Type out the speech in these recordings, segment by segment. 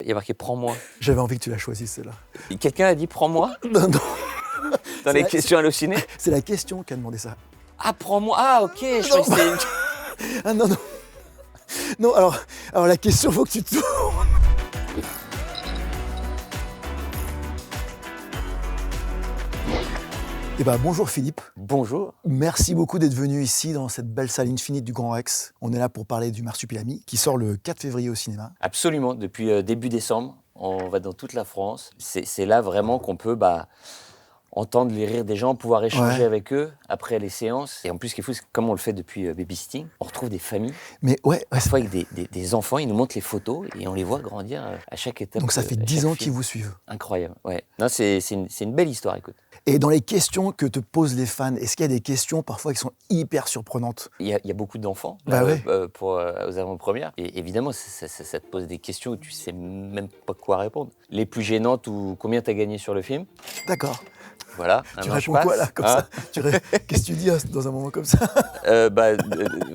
y a marqué « Prends-moi J'avais envie que tu la choisisses, celle-là. ». Quelqu'un a dit « Prends-moi Non, non, » dans les questions hallucinées. c'est la question qui a demandé ça. Ah, prends-moi. Ah, ok, je croyais que c'était... Ah non, non. Non, alors la question, faut que tu te tournes. Eh ben, bonjour Philippe. Bonjour. Merci beaucoup d'être venu ici dans cette belle salle infinite du Grand Rex. On est là pour parler du Marsupilami qui sort le 4 février au cinéma. Absolument, depuis début décembre, on va dans toute la France. C'est là vraiment qu'on peut entendre les rires des gens, pouvoir échanger avec eux après les séances. Et en plus, ce qui est fou, c'est que comme on le fait depuis Babysitting, on retrouve des familles. Mais ouais, parfois avec des enfants, ils nous montrent les photos et on les voit grandir à chaque étape. Donc ça fait 10 ans qu'ils vous suivent. Incroyable, ouais. Non, c'est une belle histoire, écoute. Et dans les questions que te posent les fans, est-ce qu'il y a des questions parfois qui sont hyper surprenantes ? Il y a beaucoup d'enfants aux avant-premières. Et évidemment, ça te pose des questions où tu sais même pas quoi répondre. Les plus gênantes ou combien tu as gagné sur le film. D'accord. Voilà. Tu réponds quoi là, comme ça Qu'est-ce que tu dis dans un moment comme ça ?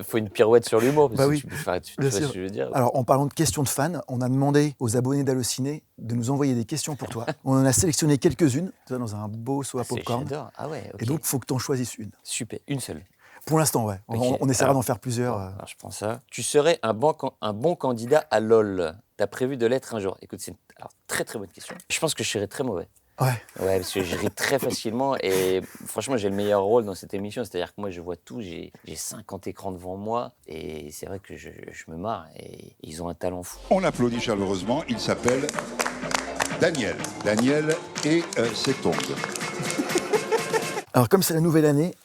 Faut une pirouette sur l'humour. Bah oui, tu vois ce que je veux dire. Alors, en parlant de questions de fans, on a demandé aux abonnés d'Allociné de nous envoyer des questions pour toi. On en a sélectionné quelques-unes dans un beau seau à popcorn. J'adore. Ah ouais, ok. Et donc, il faut que tu en choisisses une. Super, une seule. Pour l'instant, ouais. Okay. On essaiera d'en faire plusieurs. Alors, je prends ça. Tu serais un bon candidat à LOL. T'as prévu de l'être un jour. Écoute, c'est une très très bonne question. Je pense que je serais très mauvais. Ouais, parce que je ris très facilement et franchement, j'ai le meilleur rôle dans cette émission. C'est-à-dire que moi, je vois tout, j'ai 50 écrans devant moi et c'est vrai que je me marre et ils ont un talent fou. On applaudit chaleureusement, il s'appelle Daniel. Daniel et ses tongs. Alors, comme c'est la nouvelle année,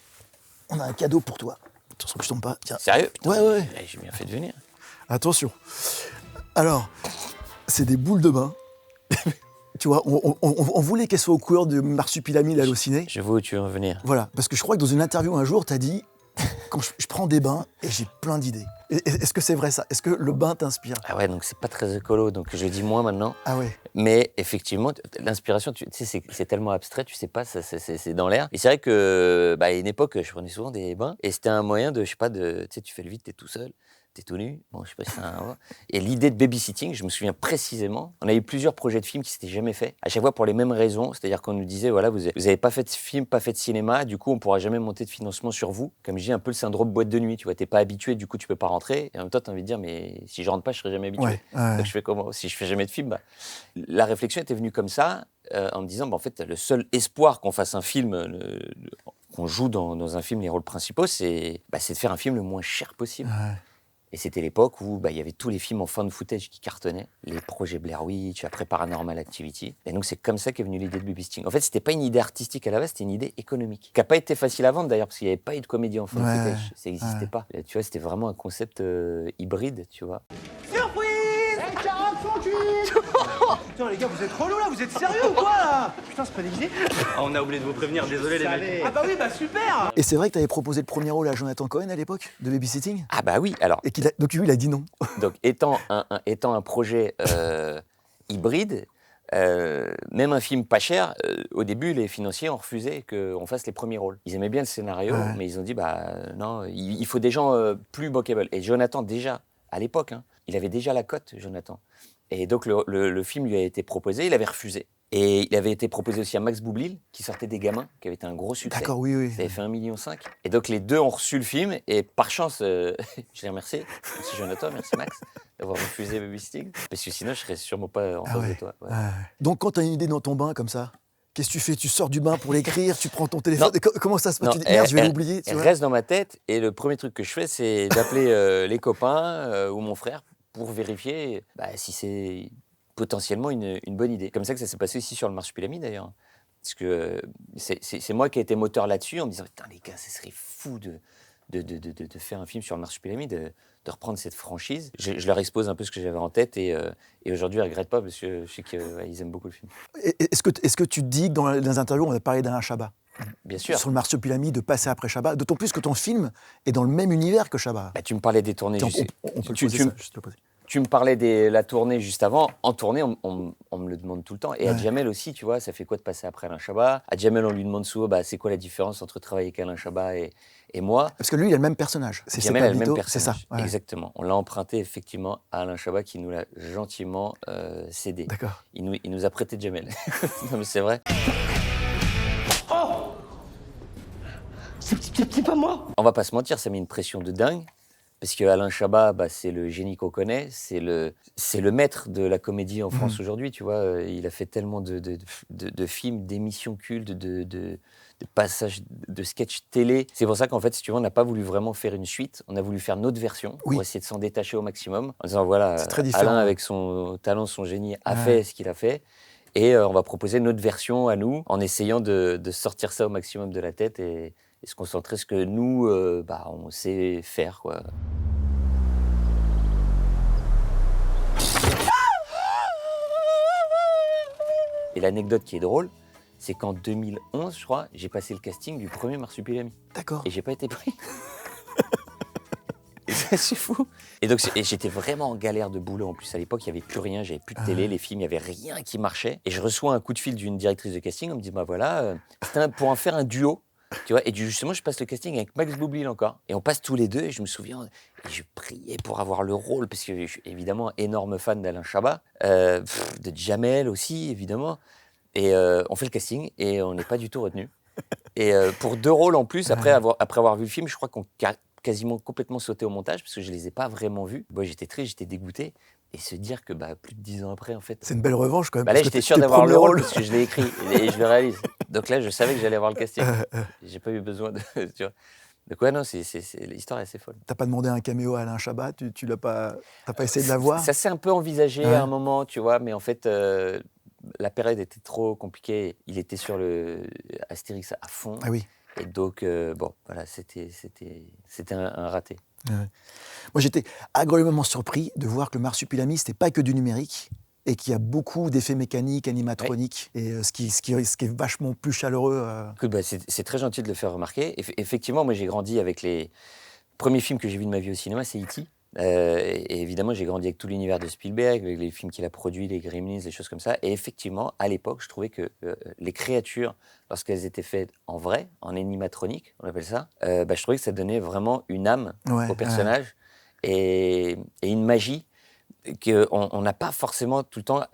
on a un cadeau pour toi. Attention que je tombe pas. Tiens. Sérieux? Putain, Ouais. J'ai bien fait de venir. Attention. Alors, c'est des boules de bain. Tu vois, on voulait qu'elles soient aux couleurs de Marsupilami, l'Allociné. Je vois où tu veux en venir. Voilà, parce que je crois que dans une interview un jour, tu as dit quand je prends des bains et j'ai plein d'idées. Est-ce que c'est vrai ça ? Est-ce que le bain t'inspire ? Ah ouais, donc c'est pas très écolo, donc je dis moins maintenant. Ah ouais. Mais effectivement, l'inspiration, tu sais, c'est tellement abstrait, tu sais pas, c'est dans l'air. Et c'est vrai que, à une époque, je prenais souvent des bains et c'était un moyen de, je sais pas, tu sais, tu fais le vide, t'es tout seul. T'es tout nu, bon, je sais pas si c'est un... Et l'idée de Babysitting, je me souviens précisément, on a eu plusieurs projets de films qui s'étaient jamais faits, à chaque fois pour les mêmes raisons, c'est-à-dire qu'on nous disait, voilà, vous avez pas fait de film, pas fait de cinéma, du coup on pourra jamais monter de financement sur vous. Comme je dis, un peu le syndrome boîte de nuit, tu vois, t'es pas habitué, du coup tu peux pas rentrer, et en même temps t'as envie de dire, mais si je rentre pas, je serai jamais habitué. Ouais. Donc je fais comment ? Si je fais jamais de film, La réflexion était venue comme ça, en me disant, en fait, le seul espoir qu'on fasse un film, qu'on joue dans un film les rôles principaux, c'est de faire un film le moins cher possible. Ouais. Et c'était l'époque où il y avait tous les films en fan footage qui cartonnaient, les projets Blair Witch, après Paranormal Activity. Et donc c'est comme ça qu'est venue l'idée de Babysitting. En fait, c'était pas une idée artistique à la base, c'était une idée économique, qui n'a pas été facile à vendre d'ailleurs, parce qu'il n'y avait pas eu de comédie en fan footage, ça n'existait pas. Et, tu vois, c'était vraiment un concept hybride, tu vois. Surprise! Putain les gars, vous êtes relous là, vous êtes sérieux ou quoi là? Putain, c'est pas déguisé? On a oublié de vous prévenir, désolé les mecs. Ah bah oui, super! Et c'est vrai que tu avais proposé le premier rôle à Jonathan Cohen à l'époque, de Babysitting ? Ah bah oui, alors... Et donc lui, il a dit non. Donc étant un projet hybride, même un film pas cher, au début, les financiers ont refusé qu'on fasse les premiers rôles. Ils aimaient bien le scénario, mais ils ont dit, non, il faut des gens plus bankable. Et Jonathan, déjà, à l'époque, il avait déjà la cote, Jonathan. Et donc, le film lui a été proposé, il avait refusé. Et il avait été proposé aussi à Max Boublil, qui sortait des Gamins, qui avait été un gros succès. D'accord, oui. Ça avait fait 1,5 million. Et donc, les deux ont reçu le film, et par chance, je les remercie. Merci Jonathan, merci Max, d'avoir refusé Babysitting. Parce que sinon, je serais sûrement pas en face de toi. Ouais. Donc, quand tu as une idée dans ton bain comme ça, qu'est-ce que tu fais ? Tu sors du bain pour l'écrire, tu prends ton téléphone. Comment ça se passe ? Tu dis, merde, je vais l'oublier. Elle reste dans ma tête, et le premier truc que je fais, c'est d'appeler les copains ou mon frère pour vérifier si c'est potentiellement une bonne idée. Comme ça que ça s'est passé ici sur le Marsupilami d'ailleurs. Parce que c'est moi qui ai été moteur là-dessus en me disant, putain les gars, ça serait fou de faire un film sur le Marsupilami, de reprendre cette franchise. Je leur expose un peu ce que j'avais en tête et aujourd'hui, ils ne regrettent pas parce que je sais qu'ils aiment beaucoup le film. Est-ce que tu te dis que dans les interviews, on a parlé d'Alain Chabat ? Bien sûr. Sur le Marsupilami, de passer après Chabat, d'autant plus que ton film est dans le même univers que Chabat. Tu me parlais des tournées. On peut le poser ça, juste le poser. tu me parlais de la tournée juste avant. En tournée, on me le demande tout le temps. Et à Jamel aussi, tu vois, ça fait quoi de passer après Alain Chabat? À Jamel, on lui demande souvent, c'est quoi la différence entre travailler avec Alain Chabat et moi? Parce que lui, il a le même personnage. C'est Jamel a le même Pablito, personnage. c'est ça. Ouais. Exactement. On l'a emprunté effectivement à Alain Chabat qui nous l'a gentiment cédé. D'accord. Il nous a prêté Jamel. Non, mais c'est vrai. C'est pas moi. On va pas se mentir, ça met une pression de dingue. Parce que Alain Chabat, c'est le génie qu'on connaît, c'est le maître de la comédie en France aujourd'hui, tu vois. Il a fait tellement de films, d'émissions cultes, de passages, de sketchs télé. C'est pour ça qu'en fait, si tu veux, on n'a pas voulu vraiment faire une suite. On a voulu faire notre version pour essayer de s'en détacher au maximum. En disant, voilà, Alain, avec son talent, son génie, a fait ce qu'il a fait. Et on va proposer notre version à nous, en essayant de sortir ça au maximum de la tête et se concentrer sur ce que nous, on sait faire, quoi. Et l'anecdote qui est drôle, c'est qu'en 2011, je crois, j'ai passé le casting du premier Marsupilami. D'accord. Et j'ai pas été pris. Et ça, c'est fou. Et donc, j'étais vraiment en galère de boulot. En plus, à l'époque, il n'y avait plus rien, j'avais plus de télé, les films, il n'y avait rien qui marchait. Et je reçois un coup de fil d'une directrice de casting, on me dit, voilà, c'était pour en faire un duo. Tu vois, et justement, je passe le casting avec Max Boublil encore. Et on passe tous les deux, et je me souviens, et je priais pour avoir le rôle, parce que je suis évidemment énorme fan d'Alain Chabat, de Jamel aussi, évidemment. Et on fait le casting, et on n'est pas du tout retenu. Et pour 2 rôles en plus, après avoir vu le film, je crois qu'on quasiment complètement sauté au montage, parce que je ne les ai pas vraiment vus. Moi, j'étais triste, j'étais dégoûté. Et se dire que plus de 10 ans après, en fait... C'est une belle revanche, quand même. Là, j'étais sûr d'avoir le rôle, parce que je l'ai écrit, et je le réalise. Donc là, je savais que j'allais avoir le casting. J'ai pas eu besoin de... Tu vois. Donc ouais, non, l'histoire est assez folle. T'as pas demandé un caméo à Alain Chabat? Tu l'as pas... T'as pas essayé de l'avoir? Ça s'est un peu envisagé à un moment, tu vois, mais en fait, la période était trop compliquée. Il était sur le Astérix à fond. Ah oui. Et donc, voilà, c'était un raté. Ouais. Moi, j'étais agréablement surpris de voir que le Marsupilami, c'était pas que du numérique et qu'il y a beaucoup d'effets mécaniques, animatroniques, et ce qui est vachement plus chaleureux. Écoute, c'est très gentil de le faire remarquer. Effectivement, moi, j'ai grandi avec les premiers films que j'ai vus de ma vie au cinéma, c'est E.T. Et évidemment, j'ai grandi avec tout l'univers de Spielberg, avec les films qu'il a produits, les Gremlins, les choses comme ça. Et effectivement, à l'époque, je trouvais que les créatures, lorsqu'elles étaient faites en vrai, en animatronique, on appelle ça, je trouvais que ça donnait vraiment une âme au personnage et une magie qu'on n'a pas forcément tout le temps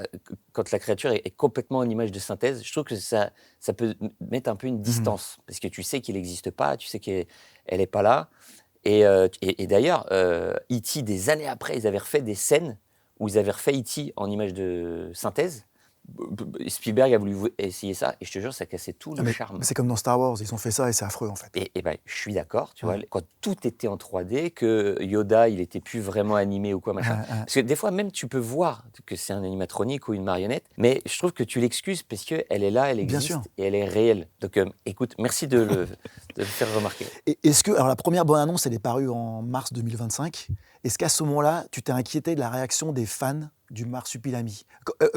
quand la créature est complètement en image de synthèse. Je trouve que ça peut mettre un peu une distance, parce que tu sais qu'il n'existe pas, tu sais qu'elle n'est pas là. Et d'ailleurs, E.T., des années après, ils avaient refait des scènes où ils avaient refait E.T. en image de synthèse. Spielberg a voulu essayer ça, et je te jure, ça cassait tout le charme. C'est comme dans Star Wars, ils ont fait ça et c'est affreux, en fait. Et je suis d'accord, tu vois, quand tout était en 3D, que Yoda, il était plus vraiment animé ou quoi, machin. Parce que des fois, même, tu peux voir que c'est un animatronique ou une marionnette, mais je trouve que tu l'excuses parce qu'elle est là, elle existe, et elle est réelle. Donc, écoute, merci de le faire remarquer. Et est-ce que, alors la première bande-annonce, elle est parue en mars 2025. Est-ce qu'à ce moment-là, tu t'es inquiété de la réaction des fans du Marsupilami,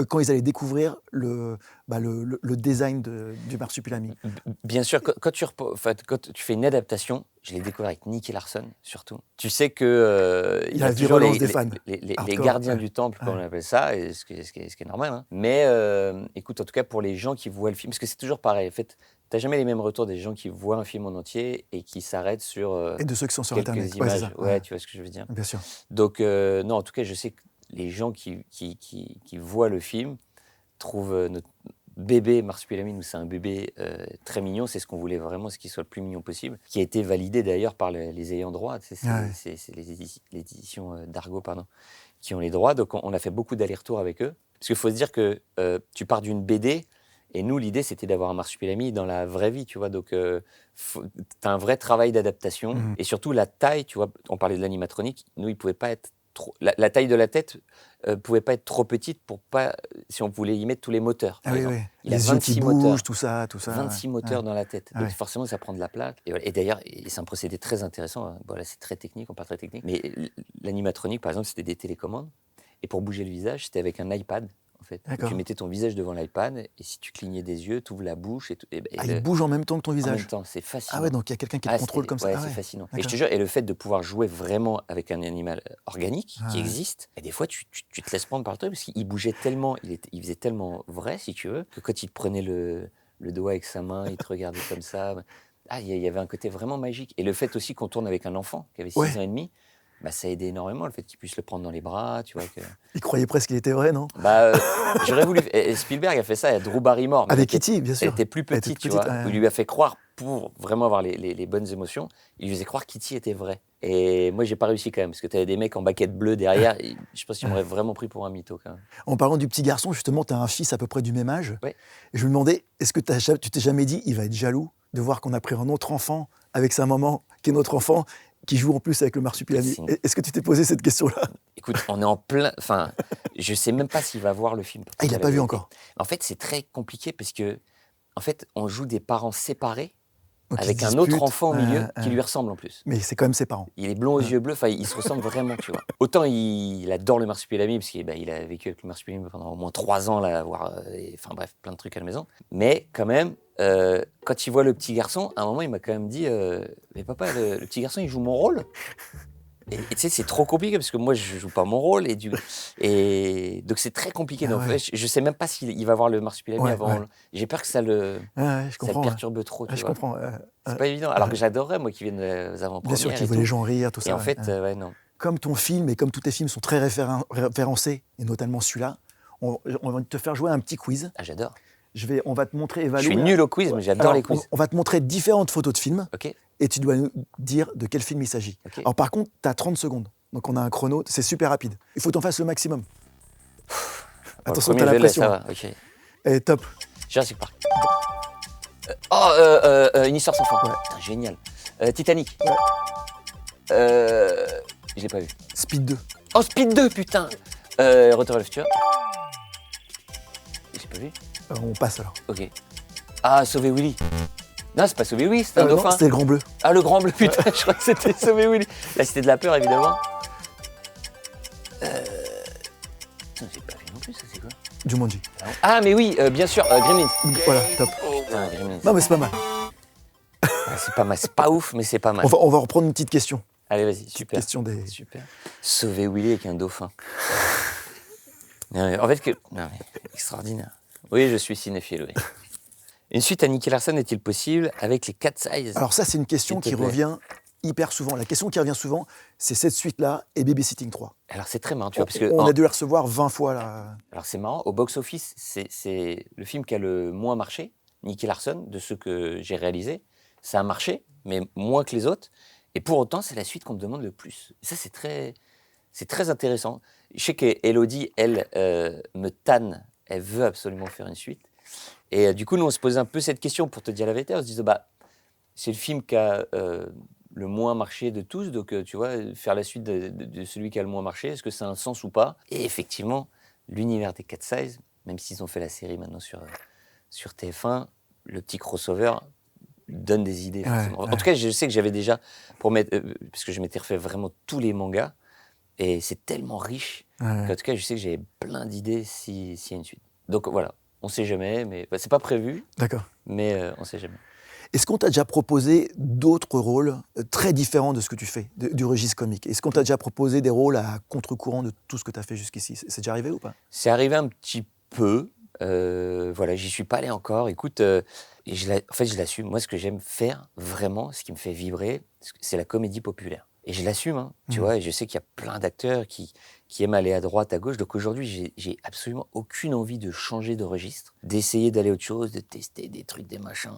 quand ils allaient découvrir le design du Marsupilami? Bien sûr, quand tu fais une adaptation, je l'ai découvert avec Nicky Larson, surtout. Tu sais que il y a toujours des fans. Les gardiens du temple, comme on appelle ça, et ce qui est normal. Hein. Mais écoute, en tout cas, pour les gens qui voient le film, parce que c'est toujours pareil, en fait, t'as jamais les mêmes retours des gens qui voient un film en entier et qui s'arrêtent sur et de ceux qui sont sur quelques Internet. images. Ouais, tu vois ce que je veux dire. Bien sûr. Donc, non, en tout cas, je sais que les gens qui voient le film trouvent notre bébé Marsupilami, nous c'est un bébé très mignon, c'est ce qu'on voulait vraiment, ce qui soit le plus mignon possible, qui a été validé d'ailleurs par les ayants droit, c'est les éditions d'Argo, qui ont les droits, donc on a fait beaucoup d'allers-retours avec eux, parce qu'il faut se dire que tu pars d'une BD, et nous l'idée c'était d'avoir un Marsupilami dans la vraie vie, tu vois, donc t'as un vrai travail d'adaptation, et surtout la taille, tu vois, on parlait de l'animatronique, nous il pouvait pas être la taille de la tête pouvait pas être trop petite pour pas, si on voulait y mettre tous les moteurs. Ah oui, oui. Il les a 26 yeux qui moteurs, bougent, tout ça. 26 moteurs dans la tête. Donc forcément, ça prend de la place. Et d'ailleurs, c'est un procédé très intéressant. Bon, là, c'est très technique, on parle très technique. Mais l'animatronique, par exemple, c'était des télécommandes. Et pour bouger le visage, c'était avec un iPad. en fait. D'accord. Tu mettais ton visage devant l'iPad et si tu clignais des yeux, tu ouvres la bouche et Ah, il bouge en même temps que ton en visage. même temps, c'est fascinant. Ah ouais, donc il y a quelqu'un qui te contrôle comme ça. Ouais, Ah c'est ouais. fascinant. Et je D'accord. te jure, et le fait de pouvoir jouer vraiment avec un animal organique Ah qui ouais. existe, et des fois tu te laisses prendre par le truc parce qu'il bougeait tellement, il faisait tellement vrai, si tu veux, que quand il te prenait le doigt avec sa main, il te regardait comme ça. Ah, il y avait un côté vraiment magique. Et le fait aussi qu'on tourne avec un enfant qui avait 6 Ouais. ans et demi, bah, ça aidait énormément, le fait qu'il puisse le prendre dans les bras, tu vois. Il croyait presque qu'il était vrai, non? Bah, j'aurais voulu. Et Spielberg a fait ça à Drew Barrymore. Mais Avec elle était- Kitty, bien sûr. Elle était plus Elle était petite, tu petite, vois. ouais, Il ouais. lui a fait croire, pour vraiment avoir les bonnes émotions, il lui faisait croire que Kitty était vraie. Et moi, j'ai pas réussi quand même, parce que tu avais des mecs en baquette bleue derrière. Et je pense qu'ils m'auraient vraiment pris pour un mytho quand même. En parlant du petit garçon, justement, tu as un fils à peu près du même âge. Ouais. Et je me demandais, est-ce que tu t'es jamais dit, il va être jaloux de voir qu'on a pris un autre enfant avec sa maman, qui est notre enfant, qui joue en plus avec le marsupilami. C'est une- Est-ce que tu t'es posé cette question-là? Écoute, on est en plein. Enfin, je sais même pas s'il va voir le film. pour te Ah, il dire l'a la pas vu vérité. encore. En fait, c'est très compliqué parce que, en fait, on joue des parents séparés Donc, ils avec se un autre disputent. enfant au milieu qui lui ressemble en plus. Mais c'est quand même ses parents. Il est blond aux yeux bleus, enfin, il se ressemble vraiment, tu vois. Autant il adore le marsupilami, parce qu'il il a vécu avec le marsupilami pendant au moins 3 ans, là, voire, enfin bref, plein de trucs à la maison. Mais quand même, quand il voit le petit garçon, à un moment, il m'a quand même dit mais papa, le petit garçon, il joue mon rôle. Et tu sais, c'est trop compliqué, parce que moi, je joue pas mon rôle. Et donc, c'est très compliqué. Ah Donc, ouais. je sais même pas s'il va voir le marsupilami Ouais, avant. ouais. J'ai peur que ça le Je comprends. perturbe trop, tu Je vois. comprends. C'est pas évident. Alors ouais. que j'adorerais, moi, qui vienne aux Bien avant-premières. sûr, tu et vois tout. les gens rire, tout ça. Et en ouais. fait, ouais, non. Comme ton film et comme tous tes films sont très référencés, et notamment celui-là, on va te faire jouer un petit quiz. Ah, j'adore. On va te montrer, Je évaluer. suis nul au quiz, mais j'adore Alors, les quiz. on va te montrer différentes photos de films Ok. et tu dois nous dire de quel film il s'agit. Ok. Alors par contre, tu as 30 secondes. Donc on a un chrono, c'est super rapide. Il faut que tu en fasses le maximum. Attention, Bon, tu as le la premier, pression. ça va, ok. Et top. Jurassic Park. Une histoire sans fin. Ouais. Putain, génial. Titanic. Ouais. Je l'ai pas vu. Speed 2. Oh, Speed 2, putain. Retour à le futur. Je l'ai pas vu. On passe alors. Ok. Ah, Sauver Willy. Non, c'est pas Sauver Willy, c'est un Non, dauphin. c'était le grand bleu. Ah, le grand bleu, putain, je crois que c'était Sauver Willy. La Cité de la peur, évidemment. Putain, j'ai pas vu non plus, ça c'est quoi? Jumanji. Ah, mais oui, bien sûr, Gremlins. Voilà, top. Putain, Gremlins. Non mais c'est pas mal. Ah, c'est pas mal, c'est pas ouf, mais c'est pas mal. On va reprendre une petite question. Allez, vas-y, super. Question des... Super. Sauver Willy avec un dauphin. Non, mais en fait, non, mais extraordinaire. Oui, je suis cinéphile, oui. Une suite à Nicky Larson est-il possible avec les Cat Size? Alors ça, c'est une question S'il te qui plaît. revient hyper souvent. La question qui revient souvent, c'est cette suite-là et Babysitting 3. Alors, c'est très marrant, tu vois, parce que... On a dû la recevoir 20 fois là. Alors, c'est marrant, au box-office, c'est le film qui a le moins marché, Nicky Larson, de ceux que j'ai réalisés. Ça a marché, mais moins que les autres. Et pour autant, c'est la suite qu'on me demande le plus. Et ça, c'est très intéressant. Je sais qu'Élodie, elle, me tanne. Elle veut absolument faire une suite. Et du coup, nous, on se posait un peu cette question pour te dire la vérité. On se disait, bah, c'est le film qui a le moins marché de tous. Donc, tu vois, faire la suite de celui qui a le moins marché, est-ce que ça a un sens ou pas? Et effectivement, l'univers des Cat Size, même s'ils ont fait la série maintenant sur TF1, le petit crossover donne des idées. Forcément. En tout cas, je sais que j'avais déjà, parce que je m'étais refait vraiment tous les mangas, et c'est tellement riche qu'en tout cas, je sais que j'avais plein d'idées s'il y a une suite. Donc voilà, on ne sait jamais, mais c'est pas prévu, D'accord. mais on ne sait jamais. Est-ce qu'on t'a déjà proposé d'autres rôles très différents de ce que tu fais, du registre comique? Est-ce qu'on t'a déjà proposé des rôles à contre-courant de tout ce que tu as fait jusqu'ici? C'est déjà arrivé ou pas? C'est arrivé un petit peu. Voilà, j'y suis pas allé encore. Écoute, et en fait, je l'assume. Moi, ce que j'aime faire vraiment, ce qui me fait vibrer, c'est la comédie populaire. Et je l'assume, hein, tu vois. Et je sais qu'il y a plein d'acteurs qui aiment aller à droite, à gauche. Donc aujourd'hui, j'ai absolument aucune envie de changer de registre, d'essayer d'aller autre chose, de tester des trucs, des machins.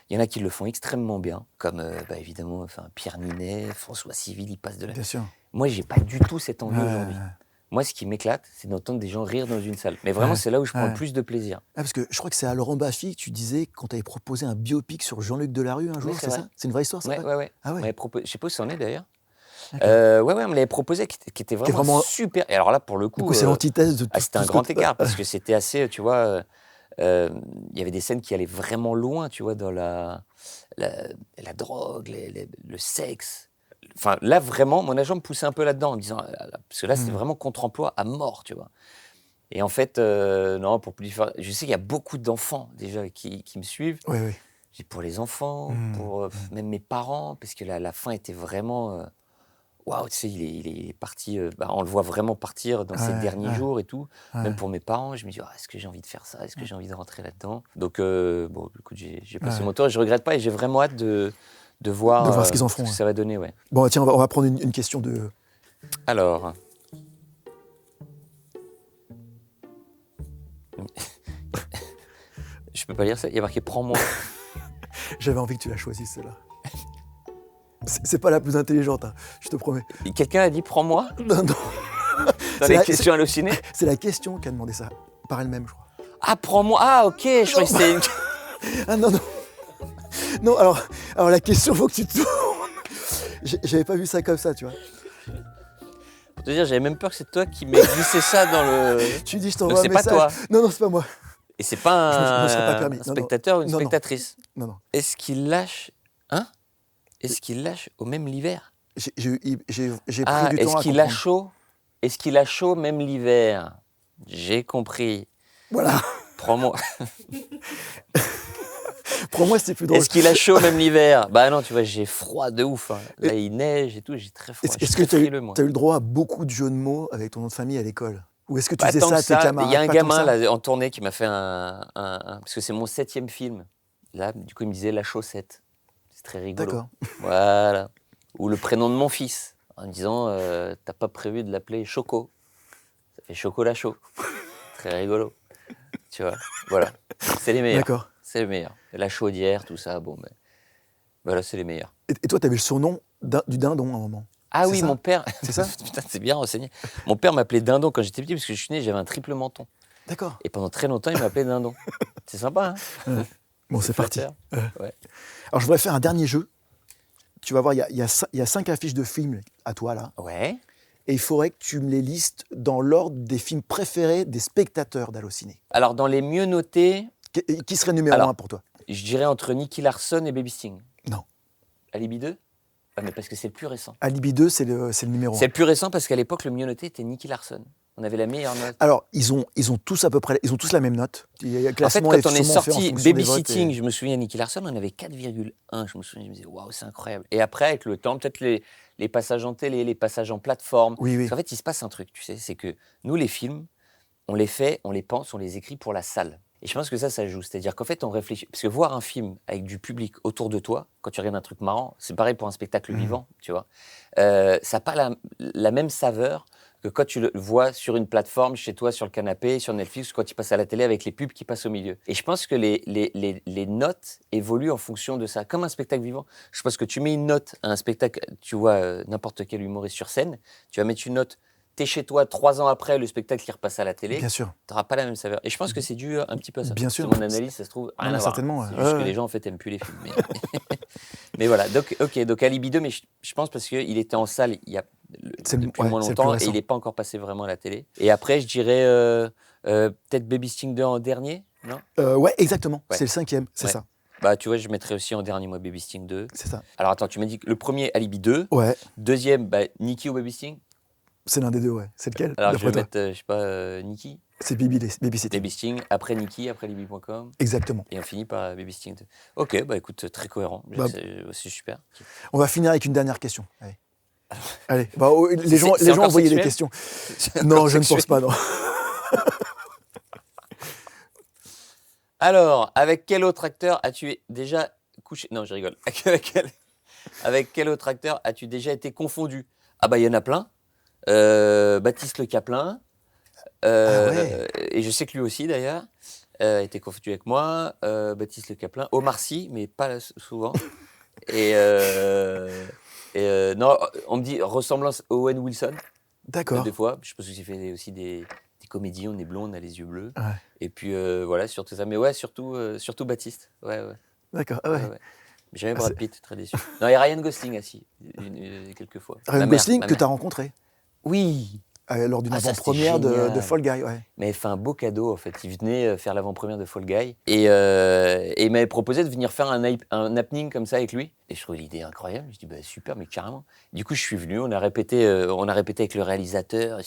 Il y en a qui le font extrêmement bien, comme évidemment, Pierre Ninet, François Civil, ils passent de la. Bien sûr. Moi, j'ai pas du tout cette envie aujourd'hui. Moi, ce qui m'éclate, c'est d'entendre des gens rire dans une salle. Mais vraiment, c'est là où je prends le plus de plaisir. Parce que je crois que c'est à Laurent Baffy que tu disais quand tu avais proposé un biopic sur Jean-Luc Delarue un jour, Oui, c'est ça? C'est une vraie histoire, ça? Ouais. Ah ouais. Je sais pas où ça en est d'ailleurs. On me l'avait proposé, qui était vraiment super. Et alors là, pour le coup, Du coup, c'est l'antithèse de tout. c'était un grand écart parce que c'était assez, tu vois, il y avait des scènes qui allaient vraiment loin, tu vois, dans la drogue, le sexe. Enfin, là, vraiment, mon agent me poussait un peu là-dedans en disant, parce que là, c'était vraiment contre-emploi à mort, tu vois. Et en fait, non, pour plus faire... Je sais qu'il y a beaucoup d'enfants déjà qui me suivent. Oui, oui. J'ai pour les enfants, pour même mes parents, parce que la fin était vraiment... Waouh, tu sais, il est parti, on le voit vraiment partir dans ces derniers jours et tout. Ouais. Même pour mes parents, je me dis, est-ce que j'ai envie de faire ça? Est-ce que j'ai envie de rentrer là-dedans? Donc, bon, écoute, j'ai passé mon temps et je regrette pas et j'ai vraiment hâte de voir, De voir ce qu'ils en ce feront, que ouais. ça va donner, ouais. Bon, tiens, on va prendre une question de... Alors... Je peux pas lire ça? Il y a marqué « Prends-moi ». J'avais envie que tu la choisisses, celle-là. C'est pas la plus intelligente, hein, je te promets. Quelqu'un a dit « Prends-moi Non, non. » dans C'est les la- questions hallucinées? C'est la question qui a demandé ça, par elle-même, je crois. Ah, prends-moi. Ah, ok, je croyais que c'était une... Ah non, non. Non, alors la question, faut que tu te tournes. J'avais pas vu ça comme ça, tu vois. Pour te dire, j'avais même peur que c'est toi qui m'aies glissé ça dans le... Tu dis, je Donc t'envoie un c'est pas message. toi. Non, non, c'est pas moi. Et c'est pas Je me serais pas permis. un Non, non. spectateur ou une Non, non. spectatrice. Non, non. Est-ce qu'il lâche... Hein? Est-ce qu'il lâche au même l'hiver? J'ai pris Ah, du temps est-ce à qu'il a comprendre. chaud? Est-ce qu'il a chaud même l'hiver? J'ai compris. Voilà. Prends-moi. Pour moi, c'était plus drôle. Est-ce qu'il a chaud même l'hiver? Bah non, tu vois, j'ai froid de ouf. Hein. Là, il neige et tout, j'ai très froid. Est-ce Je suis que très tu as frileux, moi. eu le droit à beaucoup de jeux de mots avec ton nom de famille à l'école? Ou est-ce que tu Pas faisais tant ça que à tes ça. camarades? Il y a un Pas tant que gamin ça là, en tournée qui m'a fait parce que c'est mon 7e film. Là, du coup, il me disait la chaussette. C'est très rigolo. D'accord. Voilà. Ou le prénom de mon fils, en me disant t'as pas prévu de l'appeler Choco. Ça fait chocolat chaud. Très rigolo. Tu vois. Voilà. C'est les meilleurs. D'accord. C'est les meilleurs. La chaudière, tout ça, bon, mais voilà, c'est les meilleurs. Et toi, tu avais le surnom du dindon à un moment. Ah C'est oui, ça mon père. C'est ça Putain, c'est bien renseigné. Mon père m'appelait Dindon quand j'étais petit parce que je suis né, j'avais un triple menton. D'accord. Et pendant très longtemps, il m'appelait Dindon. C'est sympa, hein? Bon, c'est parti. flatteur. Ouais. Alors, je voudrais faire un dernier jeu. Tu vas voir, il y a 5 affiches de films à toi, là. Ouais. Et il faudrait que tu me les listes dans l'ordre des films préférés des spectateurs d'Allociné. Alors, dans les mieux notés, Qui serait numéro Alors, 1 pour toi? je dirais entre Nicky Larson et Baby Sting. Non. Alibi 2? Ah, mais parce que c'est le plus récent. Alibi 2, c'est le numéro 1. C'est le plus récent parce qu'à l'époque, le mieux noté était Nicky Larson. On avait la meilleure note. Alors, ils ont tous à peu près, ils ont tous la même note. Il y a En fait, classement quand on est sûrement fait en sorti fonction des votes Babysitting, et- je me souviens, Nicky Larson, on avait 4,1. Je me souviens, je me disais, waouh, c'est incroyable. Et après, avec le temps, peut-être les passages en télé, les passages en plateforme. Oui, oui. Parce qu'en fait, il se passe un truc, tu sais, c'est que nous, les films, on les fait, on les pense, on les écrit pour la salle. Et je pense que ça joue. C'est-à-dire qu'en fait, on réfléchit. Parce que voir un film avec du public autour de toi, quand tu regardes un truc marrant, c'est pareil pour un spectacle vivant, tu vois. Ça n'a pas la même saveur que quand tu le vois sur une plateforme, chez toi, sur le canapé, sur Netflix, quand tu passes à la télé avec les pubs qui passent au milieu. Et je pense que les notes évoluent en fonction de ça. Comme un spectacle vivant. Je pense que tu mets une note à un spectacle, tu vois n'importe quel humoriste sur scène, tu vas mettre une note. T'es chez toi 3 ans après le spectacle qui repasse à la télé, Bien sûr. t'auras pas la même saveur. Et je pense que c'est dû un petit peu à ça. Bien sûr. C'est mon analyse, ça se trouve. Rien Non, à voir. certainement, ouais. C'est juste Ouais, que les ouais. gens en fait aiment plus les films. Mais, mais voilà. Donc Alibi 2, mais je pense parce qu'il était en salle il y a depuis moins c'est le plus longtemps et récent. il n'est pas encore passé vraiment à la télé. Et après, je dirais peut-être Baby Sting 2 en dernier, non? Ouais, exactement. Ouais. C'est le 5e, c'est Ouais. ça. Bah tu vois, je mettrais aussi en dernier moi Baby Sting 2. C'est ça. Alors attends, tu m'as dit que le premier Alibi 2, Ouais, deuxième Nicky ou Baby Sting. c'est l'un des deux, ouais. C'est lequel Alors je d'après vais toi mettre, je sais pas, Nicky, C'est Babysitting. Baby Sting, après Nicky, après Libby.com. Exactement. Et on finit par Baby Sting 2. Ok, bah écoute, très cohérent. Bah, C'est super. On va finir avec une dernière question. Allez. Allez. Bah, les C'est gens encore envoyaient des sexuel questions. Non, je ne pense pas, non. Alors, avec quel autre acteur as-tu déjà couché? Non, je rigole. Avec quel autre acteur as-tu déjà été confondu? Ah bah il y en a plein. Baptiste Le Caplin. ouais. Et je sais que lui aussi d'ailleurs était confondu avec moi. Baptiste Le Caplin. Omar Sy, mais pas souvent. Et non, on me dit ressemblance à Owen Wilson. D'accord. Des fois, je pense que j'ai fait aussi des comédies, on est blond, on a les yeux bleus. Ouais. Et puis voilà, surtout ça. Mais ouais, surtout Baptiste. Ouais. D'accord. Ah ouais. Ouais. Mais jamais Ah, Brad c'est- Pitt, très déçu. Non, il y a Ryan Gosling, assis, quelques fois. Ryan Ma mère, Gosling ma que mère. tu as rencontré Oui, lors d'une Ah, ça, avant-première c'était de génial. Fall Guy. Ouais. mais il fait un beau cadeau en fait. Il venait faire l'avant-première de Fall Guy et il m'avait proposé de venir faire un happening comme ça avec lui. Et je trouvais l'idée incroyable. Je dis bah, super, mais carrément. Du coup, je suis venu, on a répété avec le réalisateur. Et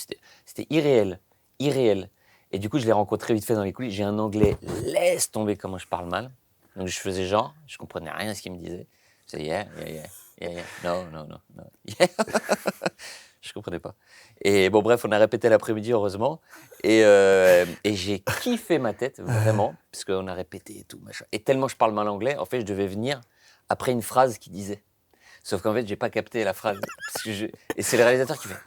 c'était irréel. Et du coup, je l'ai rencontré vite fait dans les coulisses. J'ai un anglais, laisse tomber comment je parle mal. Donc je faisais genre, je comprenais rien à ce qu'il me disait. Je disais yeah, no, yeah. Je comprenais pas. Et bon, bref, on a répété l'après-midi, heureusement. Et j'ai kiffé ma tête, vraiment, parce qu'on a répété et tout, machin. Et tellement je parle mal anglais, en fait, je devais venir après une phrase qu'il disait. Sauf qu'en fait, j'ai pas capté la phrase. Et c'est le réalisateur qui fait.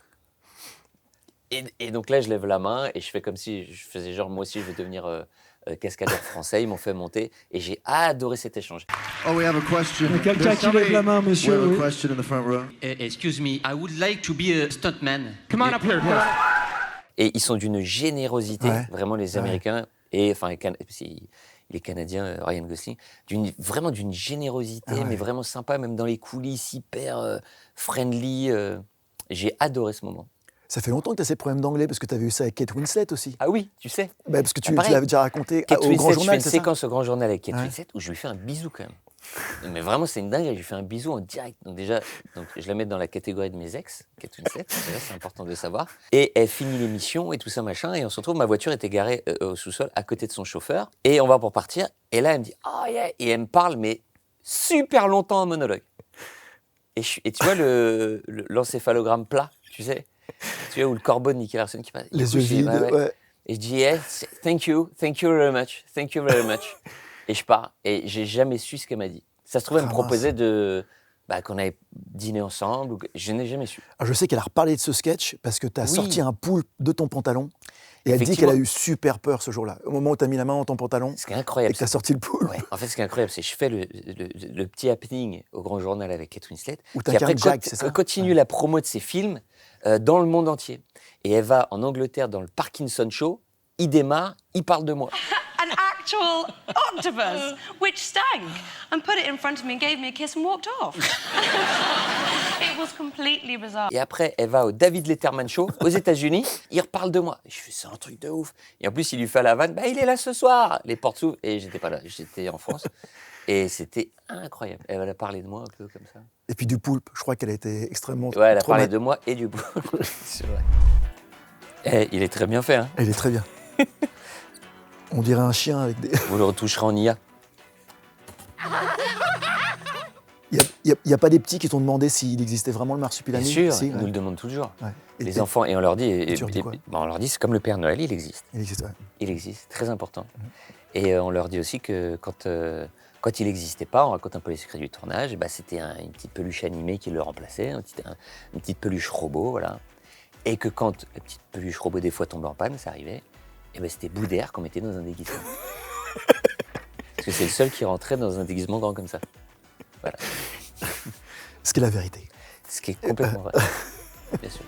Et donc là, je lève la main et je fais comme si je faisais genre, moi aussi, je vais devenir cascadeur français. Ils m'ont fait monter et j'ai adoré cet échange. Oh, we have a question. Quelqu'un qui lève la main, We monsieur. have a Oui. question in the front row. Excuse me, I would like to be a stuntman. Come on up here. Et ils sont d'une générosité, Ouais. vraiment les Américains, et enfin, il est canadien, Ryan Gosling, vraiment d'une générosité, mais vraiment sympa, même dans les coulisses, hyper friendly. J'ai adoré ce moment. Ça fait longtemps que tu as ces problèmes d'anglais, parce que tu avais eu ça avec Kate Winslet aussi. Ah oui, tu sais. Bah, parce que tu pareil. l'avais déjà raconté Kate au Winslet, Grand je fais Journal, une c'est ça? séquence au Grand Journal avec Kate Ouais. Winslet où je lui fais un bisou quand même. Mais vraiment, c'est une dinguerie. Je lui fais un bisou en direct. Donc déjà, je la mets dans la catégorie de mes ex, Kate Winslet. Déjà, c'est important de le savoir. Et elle finit l'émission et tout ça, machin. Et on se retrouve, ma voiture était garée au sous-sol à côté de son chauffeur. Et on va pour partir. Et là, elle me dit « Oh yeah !» Et elle me parle, mais super longtemps en monologue. Et tu vois l'encéphalogramme plat, tu sais, où le corbeau de Nicky Larson qui passe. Les Du coup, yeux je dis, vides, ouais. ouais. Et je dis, yes, thank you very much. Et je pars. Et j'ai jamais su ce qu'elle m'a dit. Ça se trouve, elle me Ah, proposait qu'on allait dîner ensemble. Je n'ai jamais su. Alors, je sais qu'elle a reparlé de ce sketch parce que tu as Oui. sorti un poulpe de ton pantalon et elle dit Effectivement. qu'elle a eu super peur ce jour-là. Au moment où tu as mis la main dans ton pantalon Ce qui est et incroyable. que tu as sorti le poulpe. Ouais. En fait, ce qui est incroyable, c'est que je fais le petit happening au Grand Journal avec Kate Winslet, Où qui après t'incarnes Jack, c'est ça? continue la promo de ses films dans le monde entier. Et elle va en Angleterre dans le Parkinson Show, il démarre, il parle de moi. An actual octopus, which stank, and put it in front of me and gave me a kiss and walked off. It was completely bizarre. Et après, elle va au David Letterman Show aux États-Unis, il reparle de moi. Et je fais, c'est un truc de ouf. Et en plus, il lui fait la vanne, il est là ce soir. Les portes s'ouvrent. Et j'étais pas là, j'étais en France. Et c'était incroyable. Elle a parlé de moi un peu comme ça. Et puis du poulpe, je crois qu'elle a été extrêmement Ouais, elle a parlé traumatisée. de moi et du bout. C'est vrai. Il est très bien fait, hein. Elle est très bien. On dirait un chien avec des... Vous le retoucherez en IA. Il n'y a pas des petits qui t'ont demandé s'il existait vraiment le marsupilami? Bien sûr, Si, ils ouais. nous le demandent toujours. Ouais. Et Les enfants, et on leur dit, tu leur dis quoi on leur dit, c'est comme le Père Noël, il existe. Il existe, ouais. Il existe, très important. Et on leur dit aussi que quand il n'existait pas, on raconte un peu les secrets du tournage, et c'était une petite peluche animée qui le remplaçait, une petite peluche robot, voilà. Et que quand la petite peluche robot des fois tombait en panne, ça arrivait, et c'était Boudère qu'on mettait dans un déguisement. Parce que c'est le seul qui rentrait dans un déguisement grand comme ça. Voilà. Ce qui est la vérité. Ce qui est complètement vrai. Bien sûr.